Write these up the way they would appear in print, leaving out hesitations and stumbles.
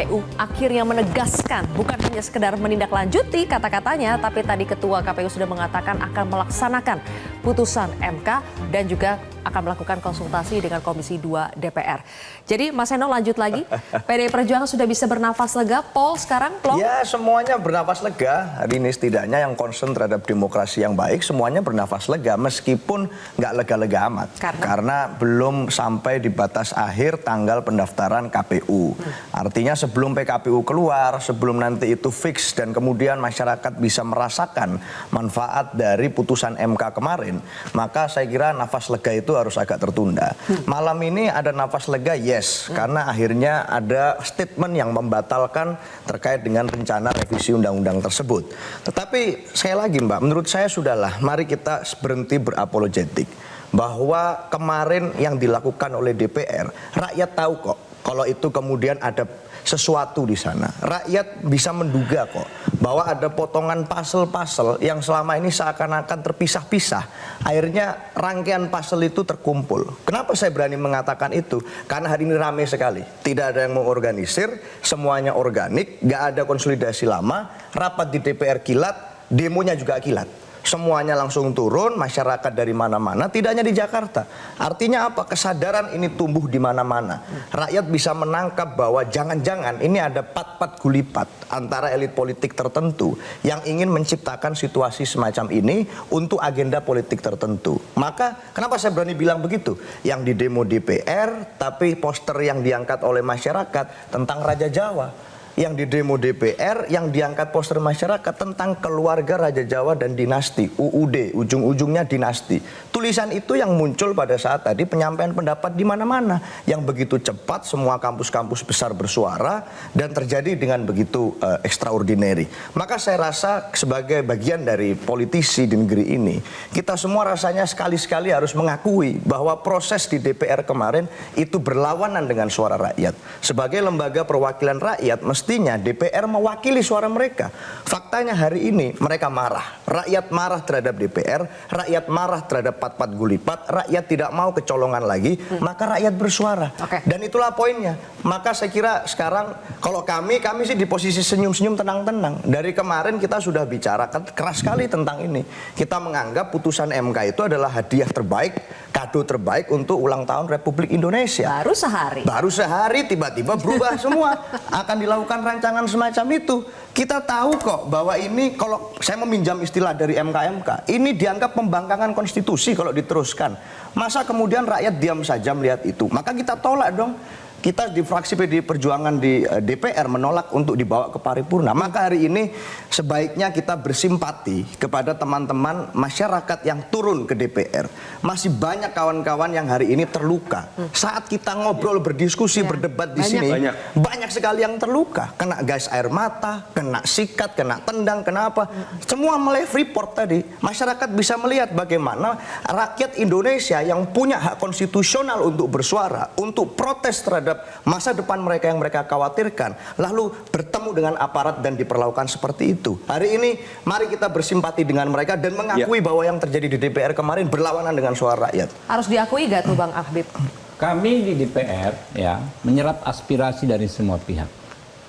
KPU akhirnya menegaskan bukan hanya sekedar menindaklanjuti kata-katanya, tapi tadi Ketua KPU sudah mengatakan akan melaksanakan putusan MK dan juga akan melakukan konsultasi dengan Komisi 2 DPR. Jadi Mas Eno lanjut lagi, PDI Perjuangan sudah bisa bernafas lega, Pol sekarang, Plong? Ya semuanya bernafas lega, hari ini setidaknya yang concern terhadap demokrasi yang baik semuanya bernafas lega meskipun nggak lega-lega amat. Karena belum sampai di batas akhir tanggal pendaftaran KPU. Artinya sebelum PKPU keluar, sebelum nanti itu fix dan kemudian masyarakat bisa merasakan manfaat dari putusan MK kemarin, maka saya kira nafas lega itu harus agak tertunda. Malam ini ada nafas lega, yes, karena akhirnya ada statement yang membatalkan terkait dengan rencana revisi undang-undang tersebut. Tetapi sekali lagi Mbak, menurut saya sudahlah, mari kita berhenti berapologetik. Bahwa kemarin yang dilakukan oleh DPR, rakyat tahu kok kalau itu kemudian ada sesuatu di sana. Rakyat bisa menduga kok bahwa ada potongan pasal-pasal yang selama ini seakan-akan terpisah-pisah. Akhirnya rangkaian pasal itu terkumpul. Kenapa saya berani mengatakan itu? Karena hari ini ramai sekali. Tidak ada yang mengorganisir, semuanya organik, nggak ada konsolidasi lama, rapat di DPR kilat, demonya juga kilat. Semuanya langsung turun, masyarakat dari mana-mana, tidak hanya di Jakarta. Artinya apa? Kesadaran ini tumbuh di mana-mana. Rakyat bisa menangkap bahwa jangan-jangan ini ada pat-pat gulipat antara elit politik tertentu yang ingin menciptakan situasi semacam ini untuk agenda politik tertentu. Maka kenapa saya berani bilang begitu? Yang di demo DPR, tapi poster yang diangkat oleh masyarakat tentang Raja Jawa. Yang di demo DPR, yang diangkat poster masyarakat tentang keluarga Raja Jawa dan dinasti, UUD, ujung-ujungnya dinasti. Tulisan itu yang muncul pada saat tadi penyampaian pendapat di mana-mana, yang begitu cepat semua kampus-kampus besar bersuara dan terjadi dengan begitu extraordinary. Maka saya rasa sebagai bagian dari politisi di negeri ini, kita semua rasanya sekali-sekali harus mengakui bahwa proses di DPR kemarin itu berlawanan dengan suara rakyat. Sebagai lembaga perwakilan rakyat, mestinya DPR mewakili suara mereka. Faktanya hari ini mereka marah. Rakyat marah terhadap DPR, rakyat marah terhadap pat-pat gulipat, rakyat tidak mau kecolongan lagi, maka rakyat bersuara. Dan itulah poinnya. Maka saya kira sekarang kalau kami sih di posisi senyum-senyum tenang-tenang. Dari kemarin kita sudah bicarakan keras sekali tentang ini. Kita menganggap putusan MK itu adalah hadiah terbaik, kado terbaik untuk ulang tahun Republik Indonesia. Baru sehari. Baru sehari tiba-tiba berubah semua. Akan dilakukan rancangan semacam itu. Kita tahu kok bahwa ini, kalau saya meminjam istilah dari MK, ini dianggap pembangkangan konstitusi kalau diteruskan. Masa kemudian rakyat diam saja melihat itu? Maka kita tolak dong. Kita di fraksi PDI Perjuangan di DPR menolak untuk dibawa ke paripurna. Maka hari ini sebaiknya kita bersimpati kepada teman-teman masyarakat yang turun ke DPR. Masih banyak kawan-kawan yang hari ini terluka. Saat kita ngobrol, berdiskusi, berdebat di sini, banyak sekali yang terluka. Kena gas air mata, kena sikat, kena tendang, kenapa? Semua mulai Freeport tadi. Masyarakat bisa melihat bagaimana rakyat Indonesia yang punya hak konstitusional untuk bersuara, untuk protes terhadap masa depan mereka yang mereka khawatirkan, lalu bertemu dengan aparat dan diperlakukan seperti itu. Hari ini mari kita bersimpati dengan mereka dan mengakui bahwa yang terjadi di DPR kemarin berlawanan dengan suara rakyat. Harus diakui gak tuh Bang Habib? Kami di DPR ya menyerap aspirasi dari semua pihak.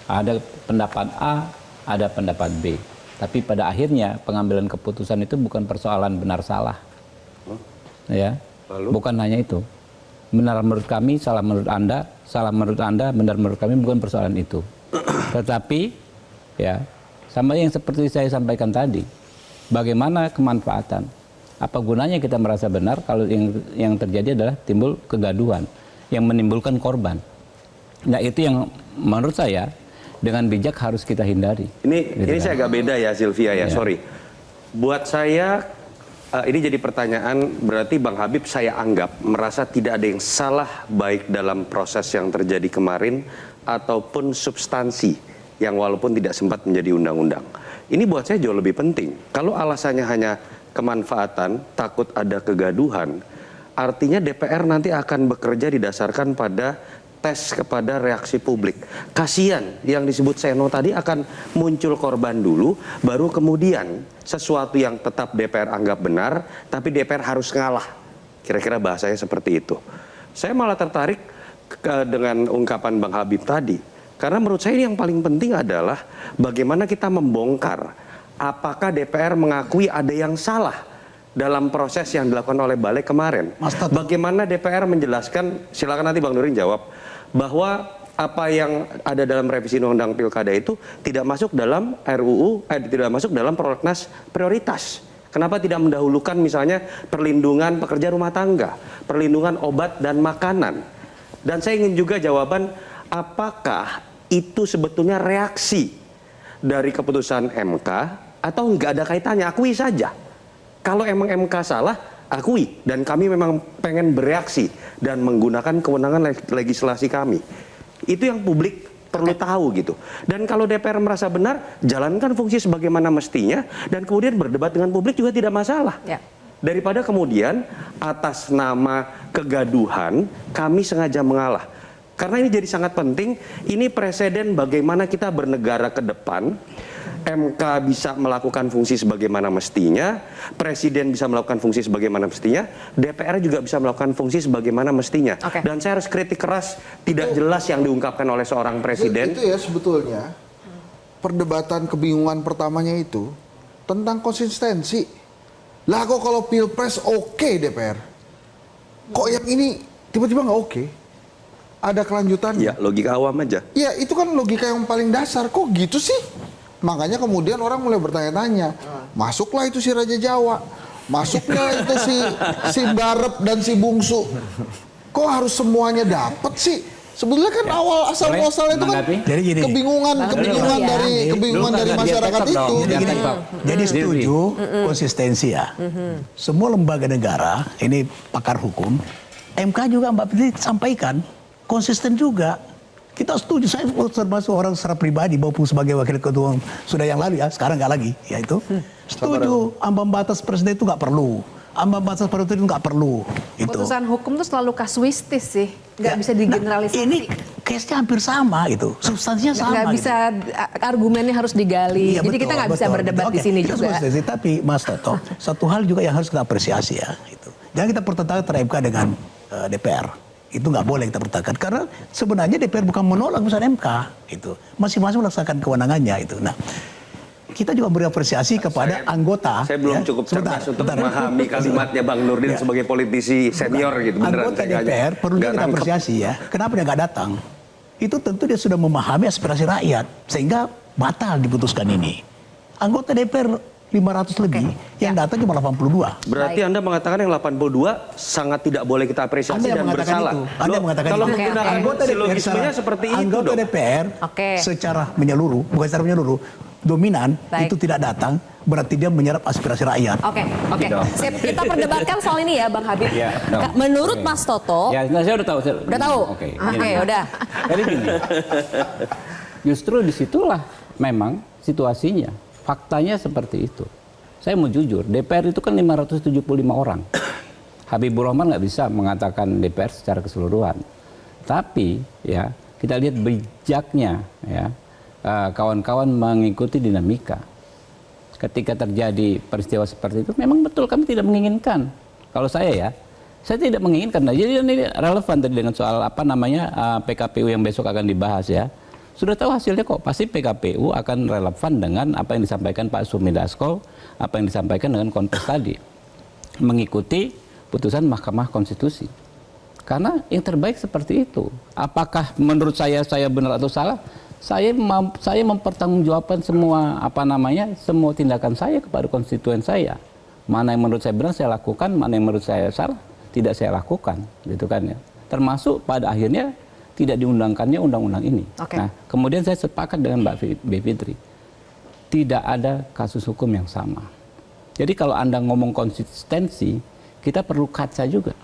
Ada pendapat A, ada pendapat B. Tapi pada akhirnya pengambilan keputusan itu bukan persoalan benar salah. Ya. Bukan hanya itu. Benar menurut kami, salah menurut Anda, salah menurut Anda, benar menurut kami, bukan persoalan itu. Tetapi, ya, sama yang seperti saya sampaikan tadi, bagaimana kemanfaatan? Apa gunanya kita merasa benar kalau yang terjadi adalah timbul kegaduhan, yang menimbulkan korban. Nah itu yang menurut saya dengan bijak harus kita hindari. Ini saya agak beda ya Sylvia ya, sorry. Buat saya, ini jadi pertanyaan, berarti Bang Habib saya anggap merasa tidak ada yang salah baik dalam proses yang terjadi kemarin ataupun substansi yang walaupun tidak sempat menjadi undang-undang. Ini buat saya jauh lebih penting. Kalau alasannya hanya kemanfaatan, takut ada kegaduhan, artinya DPR nanti akan bekerja didasarkan pada tes kepada reaksi publik. Kasian yang disebut Seno tadi akan muncul korban dulu, baru kemudian sesuatu yang tetap DPR anggap benar, tapi DPR harus ngalah. Kira-kira bahasanya seperti itu. Saya malah tertarik dengan ungkapan Bang Habib tadi. Karena menurut saya ini yang paling penting adalah bagaimana kita membongkar apakah DPR mengakui ada yang salah dalam proses yang dilakukan oleh Balik kemarin. Bagaimana DPR menjelaskan, silakan nanti Bang Nurin jawab, bahwa apa yang ada dalam revisi Undang-Undang Pilkada itu tidak masuk dalam RUU, tidak masuk dalam prolegnas prioritas. Kenapa tidak mendahulukan misalnya perlindungan pekerja rumah tangga, perlindungan obat dan makanan. Dan saya ingin juga jawaban, apakah itu sebetulnya reaksi dari keputusan MK atau nggak ada kaitannya, akui saja. Kalau emang MK salah, akui. Dan kami memang pengen bereaksi dan menggunakan kewenangan legislasi kami. Itu yang publik perlu tahu gitu. Dan kalau DPR merasa benar, jalankan fungsi sebagaimana mestinya. Dan kemudian berdebat dengan publik juga tidak masalah. Ya. Daripada kemudian atas nama kegaduhan, kami sengaja mengalah. Karena ini jadi sangat penting, ini presiden bagaimana kita bernegara ke depan. MK bisa melakukan fungsi sebagaimana mestinya, Presiden bisa melakukan fungsi sebagaimana mestinya, DPR juga bisa melakukan fungsi sebagaimana mestinya. Dan saya harus kritik keras, tidak jelas yang diungkapkan oleh seorang Presiden. Itu ya sebetulnya, perdebatan kebingungan pertamanya itu tentang konsistensi. Lah kok kalau Pilpres oke DPR, kok yang ini tiba-tiba nggak oke? Ada kelanjutannya. Ya, logika awam aja. Ya, itu kan logika yang paling dasar. Kok gitu sih? Makanya kemudian orang mulai bertanya-tanya. Masuklah itu si Raja Jawa. Masuklah itu si Barep dan si Bungsu. Kok harus semuanya dapat sih? Sebetulnya kan awal asal muasal itu kan kebingungan dari masyarakat itu. Jadi setuju konsistensi ya. Semua lembaga negara, ini pakar hukum, MK juga Mbak Fitri sampaikan konsisten juga. Kita setuju, saya termasuk orang secara pribadi maupun sebagai wakil ketua sudah yang lalu ya, sekarang nggak lagi, ya itu setuju ambang batas presiden itu nggak perlu, ambang batas presiden itu nggak perlu. Putusan hukum itu selalu kasuistis sih, nggak bisa digeneralisasi. Ini case-nya hampir sama gitu, substansinya sama. Nggak bisa, argumennya harus digali. Iya, jadi kita nggak bisa berdebat di sini juga. Tapi Mas Toto, satu hal juga yang harus kita apresiasi ya, gitu. Jangan kita pertentangan antara MK dengan DPR. Itu nggak boleh kita pertahankan karena sebenarnya DPR bukan menolak putusan MK itu, masing-masing melaksanakan kewenangannya itu. Nah, kita juga beri apresiasi kepada anggota. Saya belum cukup cerdas untuk memahami kalimatnya Bang Nurdin sebagai politisi senior gitu. Anggota DPR perlu kita apresiasi ya. Kenapa dia nggak datang? Itu tentu dia sudah memahami aspirasi rakyat sehingga batal diputuskan ini. Anggota DPR 500 lebih, yang datang cuma 82. Berarti Anda mengatakan yang 82 sangat tidak boleh kita apresiasi dan bersalah. Anda mengatakan kalau itu. menggunakan silogismenya seperti itu anggota DPR secara menyeluruh, bukan secara menyeluruh, dominan itu tidak datang, berarti dia menyerap aspirasi rakyat. Oke. Sip, kita perdebatkan soal ini ya Bang Habib. Menurut Mas Toto, ya, saya udah tahu. Udah tahu? Oke, udah. Jadi gini, justru disitulah memang situasinya. Faktanya seperti itu. Saya mau jujur, DPR itu kan 575 orang. Habibur Rahman nggak bisa mengatakan DPR secara keseluruhan. Tapi ya kita lihat bijaknya ya kawan-kawan mengikuti dinamika. Ketika terjadi peristiwa seperti itu, memang betul kami tidak menginginkan. Kalau saya tidak menginginkan. Nah, jadi ini relevan tadi dengan soal apa namanya PKPU yang besok akan dibahas ya. Sudah tahu hasilnya kok, pasti PKPU akan relevan dengan apa yang disampaikan Pak Sumi Dasko, apa yang disampaikan dengan konteks tadi. Mengikuti putusan Mahkamah Konstitusi. Karena yang terbaik seperti itu. Apakah menurut saya benar atau salah? Saya mempertanggungjawabkan semua semua tindakan saya kepada konstituen saya. Mana yang menurut saya benar saya lakukan, mana yang menurut saya salah tidak saya lakukan, gitu kan ya. Termasuk pada akhirnya tidak diundangkannya undang-undang ini. Nah, kemudian saya sepakat dengan Mbak Bivitri. Tidak ada kasus hukum yang sama. Jadi kalau Anda ngomong konsistensi, kita perlu kaca juga.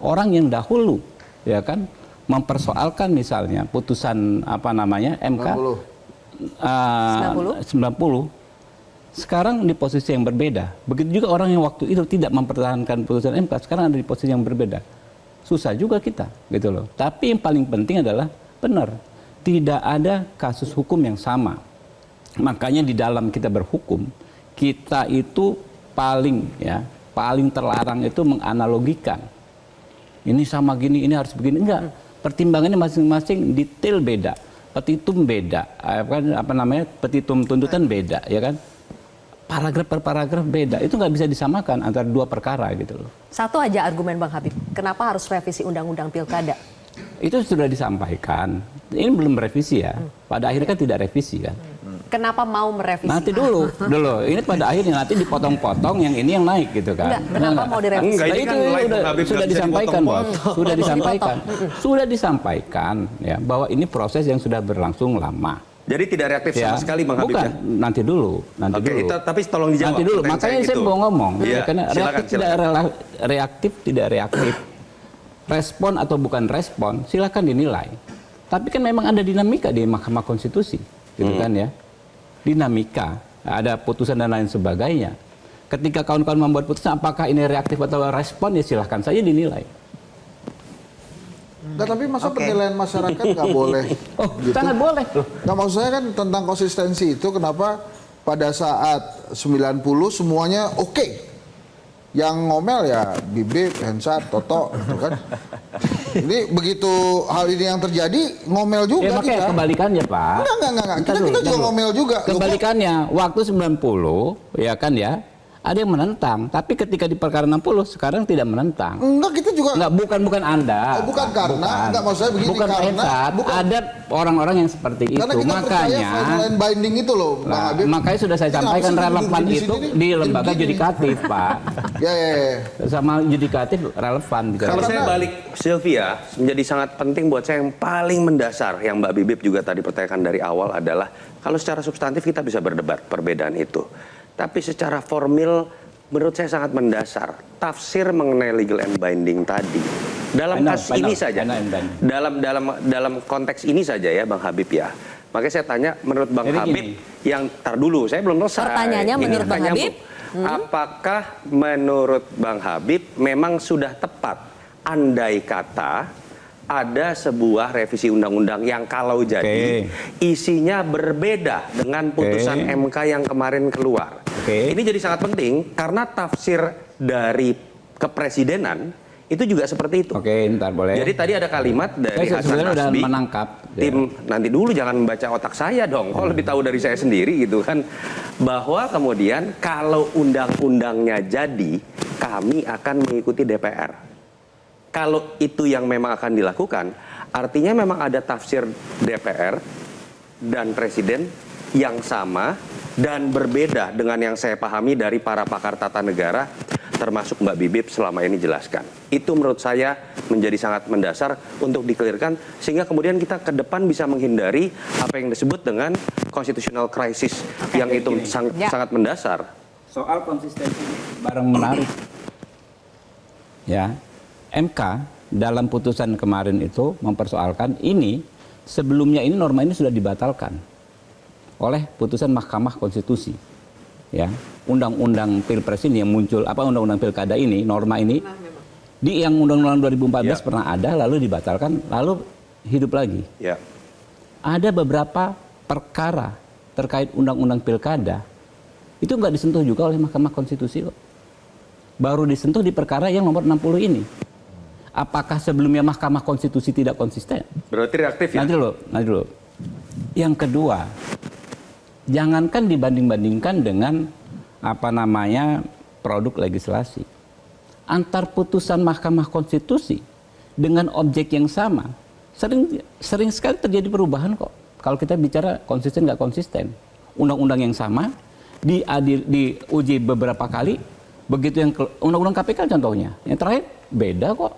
Orang yang dahulu ya kan mempersoalkan misalnya putusan MK 90 sekarang di posisi yang berbeda. Begitu juga orang yang waktu itu tidak mempertahankan putusan MK sekarang ada di posisi yang berbeda. Susah juga kita, gitu loh. Tapi yang paling penting adalah benar, tidak ada kasus hukum yang sama. Makanya di dalam kita berhukum, kita itu paling terlarang itu menganalogikan. Ini sama gini, ini harus begini. Enggak, pertimbangannya masing-masing detail beda. petitum beda, petitum tuntutan beda, ya kan? Paragraf per paragraf beda, itu nggak bisa disamakan antara dua perkara gitu loh. Satu aja argumen Bang Habib, kenapa harus revisi undang-undang pilkada? Itu sudah disampaikan, ini belum revisi ya, pada akhirnya kan tidak revisi kan. Kenapa mau merevisi? Nanti dulu, ini pada akhirnya nanti dipotong-potong yang ini yang naik gitu kan. Kenapa mau direvisi? Enggak, ini kan Sudah disampaikan, Bos. Sudah disampaikan ya bahwa ini proses yang sudah berlangsung lama. Jadi tidak reaktif sama sekali Bang Habib bukan, ya? nanti dulu. Tapi tolong dijawab. Nanti dulu, makanya saya mau ngomong. Ya, karena reaktif tidak reaktif. Respon atau bukan respon, silakan dinilai. Tapi kan memang ada dinamika di Mahkamah Konstitusi, gitu kan ya. Dinamika, ada putusan dan lain sebagainya. Ketika kawan-kawan membuat putusan, apakah ini reaktif atau respon, ya silahkan saja dinilai. Nggak, tapi masa penilaian masyarakat nggak boleh? Oh, gitu? sangat boleh. Nggak, maksud saya kan tentang konsistensi itu, kenapa pada saat 90 semuanya oke. Yang ngomel ya Bibip, Hensat, Toto, gitu kan. Jadi begitu hal ini yang terjadi, ngomel juga makanya kita. kebalikannya, Pak. Enggak. Kita juga ngomel juga. Kebalikannya, waktu 90, ya kan ya, ada yang menentang, tapi ketika di perkara 60 sekarang tidak menentang. Enggak, kita juga. Enggak, bukan Anda. Bukan karena, enggak, maksud saya begini, bukan karena ada orang-orang yang seperti itu. Karena kita Makanya percaya binding itu loh, Bang Habib. Makanya sudah saya sampaikan relevan itu di lembaga yudikatif, Pak. Ya. Sama yudikatif relevan. Kalau saya balik, Sylvia, menjadi sangat penting buat saya yang paling mendasar yang Mbak Bibip juga tadi pertanyakan dari awal adalah kalau secara substantif kita bisa berdebat perbedaan itu. Tapi secara formil menurut saya sangat mendasar. Tafsir mengenai legal and binding tadi. Dalam kasus ini saja. Dalam konteks ini saja ya Bang Habib ya. Makanya saya tanya menurut Bang Habib yang tar dulu saya belum selesai. Pertanyaannya menurut Bang Habib, apakah menurut Bang Habib memang sudah tepat andai kata ada sebuah revisi undang-undang yang kalau jadi isinya berbeda dengan putusan MK yang kemarin keluar. Ini jadi sangat penting karena tafsir dari kepresidenan itu juga seperti itu. Ntar boleh. Jadi tadi ada kalimat dari Hasan Nasbi, tim nanti dulu jangan membaca otak saya dong. Kau lebih tahu dari saya sendiri gitu kan. Bahwa kemudian kalau undang-undangnya jadi, kami akan mengikuti DPR. Kalau itu yang memang akan dilakukan, artinya memang ada tafsir DPR dan Presiden yang sama dan berbeda dengan yang saya pahami dari para pakar tata negara, termasuk Mbak Bibip selama ini jelaskan. Itu menurut saya menjadi sangat mendasar untuk dikelirkan, sehingga kemudian kita ke depan bisa menghindari apa yang disebut dengan constitutional crisis yang itu sangat mendasar. Soal konsistensi barang menarik. Ya. MK dalam putusan kemarin itu mempersoalkan ini sebelumnya ini norma ini sudah dibatalkan oleh putusan Mahkamah Konstitusi. Ya, undang-undang Pilpres ini yang muncul undang-undang Pilkada ini norma ini di yang undang-undang 2014 pernah ada lalu dibatalkan lalu hidup lagi. Ya. Ada beberapa perkara terkait undang-undang Pilkada itu nggak disentuh juga oleh Mahkamah Konstitusi kok. Baru disentuh di perkara yang nomor 60 ini. Apakah sebelumnya Mahkamah Konstitusi tidak konsisten? Berarti reaktif ya? Nanti dulu. Yang kedua, jangankan dibanding-bandingkan dengan produk legislasi. Antar putusan Mahkamah Konstitusi dengan objek yang sama, sering sekali terjadi perubahan kok. Kalau kita bicara konsisten nggak konsisten. Undang-undang yang sama, diuji beberapa kali, begitu yang undang-undang KPK contohnya. Yang terakhir, beda kok.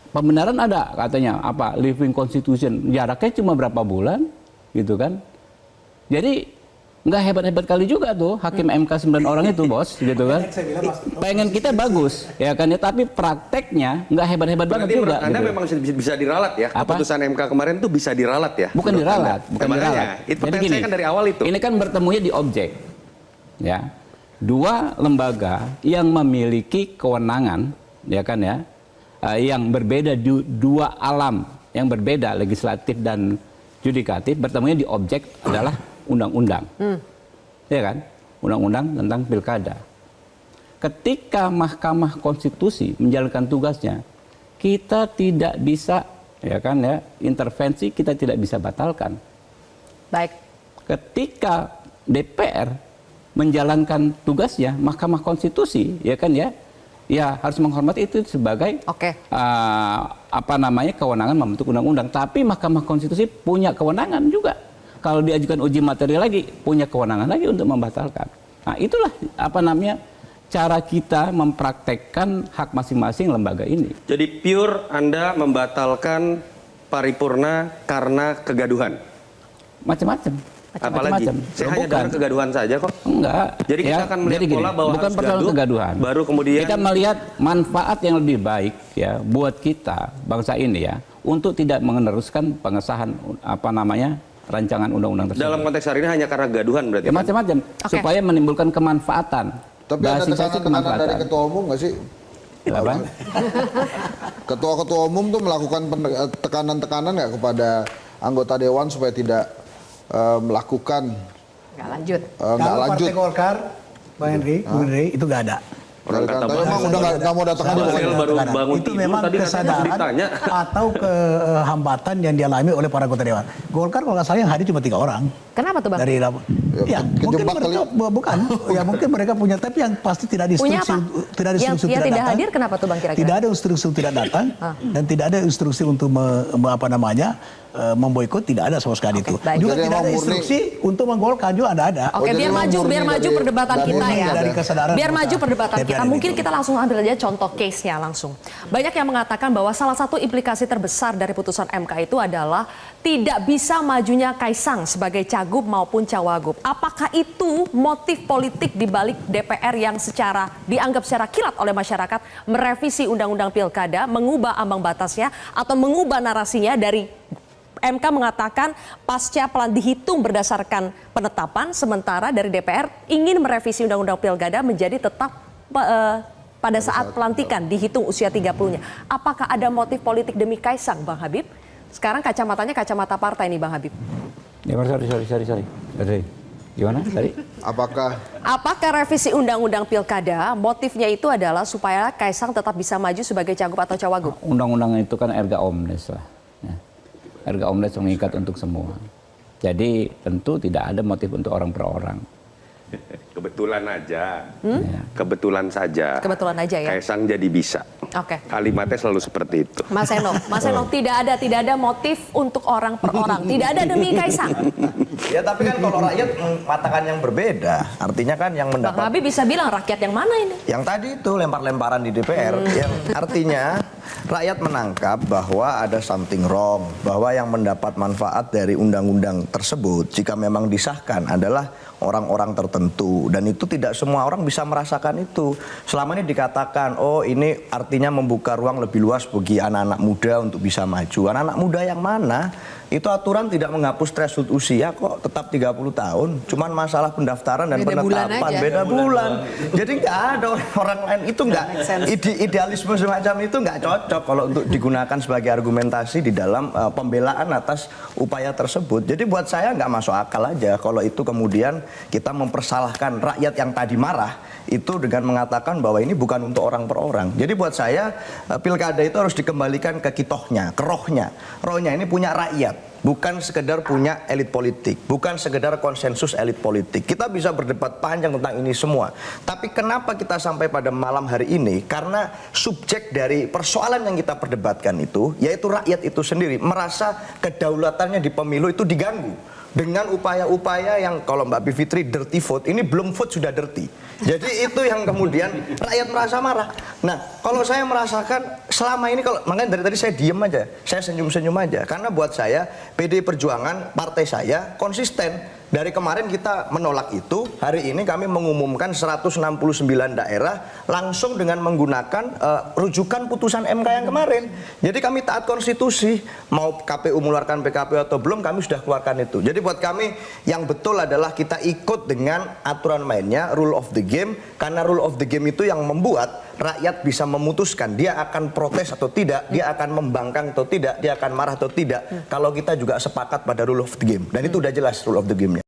Pembenaran ada katanya living constitution jaraknya cuma berapa bulan gitu kan. Jadi nggak hebat-hebat kali juga tuh hakim MK 9 orang itu bos gitu kan. Pengen kita bagus ya kan ya, tapi prakteknya nggak hebat-hebat banget juga. Anda gitu. memang bisa diralat ya. Keputusan MK kemarin tuh bisa diralat ya. Bukan diralat, bukan diralat. Itu pertanyaan saya kan dari awal itu. Ini kan bertemunya di objek. Ya. Dua lembaga yang memiliki kewenangan ya kan ya. Yang berbeda dua alam yang berbeda legislatif dan yudikatif bertemunya di objek adalah undang-undang, ya kan, undang-undang tentang pilkada. Ketika Mahkamah Konstitusi menjalankan tugasnya, kita tidak bisa ya kan ya, intervensi kita tidak bisa batalkan. Baik. Ketika DPR menjalankan tugasnya, Mahkamah Konstitusi, ya kan ya, ya harus menghormati itu sebagai kewenangan membentuk undang-undang. Tapi Mahkamah Konstitusi punya kewenangan juga. Kalau diajukan uji materi lagi, punya kewenangan lagi untuk membatalkan. Nah, itulah cara kita mempraktekkan hak masing-masing lembaga ini. Jadi pure Anda membatalkan paripurna karena kegaduhan? Macam-macam. Apalagi? Saya hanya dengar kegaduhan saja kok. Enggak. Jadi kita akan melihat pola bahwa bukan harus persoalan gaduh, kegaduhan. baru kemudian kita melihat manfaat yang lebih baik ya buat kita bangsa ini ya untuk tidak meneruskan pengesahan rancangan undang-undang tersebut. dalam konteks hari ini hanya karena gaduhan berarti. Ya macam-macam supaya menimbulkan kemanfaatan. Tapi ada tekanan dari ketua umum nggak sih? Apa? Ketua-ketua umum tuh melakukan tekanan-tekanan nggak kepada anggota dewan supaya tidak melakukan Nggak lanjut. Kalau Partai Golkar, Bang Henry, itu nggak ada. Orang kata emang udah nggak mau datang aja. Noel baru bangun Itu tidur, memang tadi katanya kesadaran ditanya. atau kehambatan yang dialami oleh para anggota dewan. Golkar kalau nggak salah yang hadir cuma 3 orang. Kenapa tuh Bang? Dari ya mungkin kejebak mereka bukan ya mungkin mereka punya, tapi yang pasti tidak Punya diinstruksi apa? tidak diinstruksi Yang tidak datang. hadir kenapa tuh Bang kira-kira? Tidak ada instruksi untuk tidak datang dan tidak ada instruksi untuk memboikot, tidak ada sama sekali itu. baik. Juga Jadi tidak ada emang murni- instruksi untuk menggolkan juga ada. Oke, jadi biar memang maju murni dari- perdebatan dari kita mana? ya. Dari kesadaran Biar anggota maju perdebatan DPR kita. ini. Mungkin kita langsung ambil aja contoh case-nya langsung. Banyak yang mengatakan bahwa salah satu implikasi terbesar dari putusan MK itu adalah tidak bisa majunya Kaisang sebagai cagup maupun cawagup. Apakah itu motif politik di balik DPR yang dianggap secara kilat oleh masyarakat merevisi Undang-Undang Pilkada, mengubah ambang batasnya atau mengubah narasinya dari MK mengatakan pasca dihitung berdasarkan penetapan, sementara dari DPR ingin merevisi Undang-Undang Pilkada menjadi tetap pada saat pelantikan dihitung usia 30-nya. Apakah ada motif politik demi Kaisang, Bang Habib? Sekarang kacamatanya kacamata partai nih, Bang Habib. Ya, sorry. Gimana tadi? Apakah revisi Undang-Undang Pilkada motifnya itu adalah supaya Kaisang tetap bisa maju sebagai cagup atau cawagup? Undang-undang itu kan erga omnes lah. Ya. Erga omnes mengikat untuk semua. Jadi tentu tidak ada motif untuk orang per orang. Kebetulan aja. Kebetulan saja. Kebetulan aja ya. Kaisang jadi bisa. Oke. Kalimatnya selalu seperti itu. Mas Eno, tidak ada motif untuk orang per orang. Tidak ada demi Kaisang. Ya tapi kan kalau rakyat mengatakan yang berbeda, artinya kan yang Bang mendapat Habib bisa bilang rakyat yang mana ini? yang tadi itu lempar-lemparan di DPR, yang artinya rakyat menangkap bahwa ada something wrong, bahwa yang mendapat manfaat dari undang-undang tersebut jika memang disahkan adalah orang-orang tertentu, dan itu tidak semua orang bisa merasakan itu. Selama ini dikatakan, oh ini artinya membuka ruang lebih luas bagi anak-anak muda untuk bisa maju. Anak-anak muda yang mana? Itu aturan tidak menghapus threshold usia kok, tetap 30 tahun. Cuman masalah pendaftaran dan Beda bulan penetapan aja. beda bulan. Jadi nggak ada orang lain, itu nggak, idealisme semacam itu nggak cocok kalau untuk digunakan sebagai argumentasi di dalam pembelaan atas upaya tersebut. Jadi buat saya nggak masuk akal aja kalau itu kemudian kita mempersalahkan rakyat yang tadi marah itu dengan mengatakan bahwa ini bukan untuk orang per orang. Jadi buat saya pilkada itu harus dikembalikan ke kitohnya, ke rohnya. Rohnya ini punya rakyat, bukan sekedar punya elit politik, bukan sekedar konsensus elit politik. Kita bisa berdebat panjang tentang ini semua. Tapi kenapa kita sampai pada malam hari ini? Karena subjek dari persoalan yang kita perdebatkan itu, yaitu rakyat itu sendiri, merasa kedaulatannya di pemilu itu diganggu. Dengan upaya-upaya yang kalau Mbak Bivitri dirty vote, ini belum vote sudah dirty. Jadi itu yang kemudian rakyat merasa marah. Nah, kalau saya merasakan selama ini, makanya dari tadi saya diem aja, saya senyum-senyum aja. Karena buat saya, PDI Perjuangan, partai saya konsisten. Dari kemarin kita menolak itu, hari ini kami mengumumkan 169 daerah langsung dengan menggunakan rujukan putusan MK yang kemarin. Jadi kami taat konstitusi, mau KPU mengeluarkan PKPU atau belum, kami sudah keluarkan itu. Jadi buat kami yang betul adalah kita ikut dengan aturan mainnya, rule of the game, karena rule of the game itu yang membuat rakyat bisa memutuskan dia akan protes atau tidak, dia akan membangkang atau tidak, dia akan marah atau tidak. Kalau kita juga sepakat pada rule of the game, dan itu udah jelas rule of the game-nya.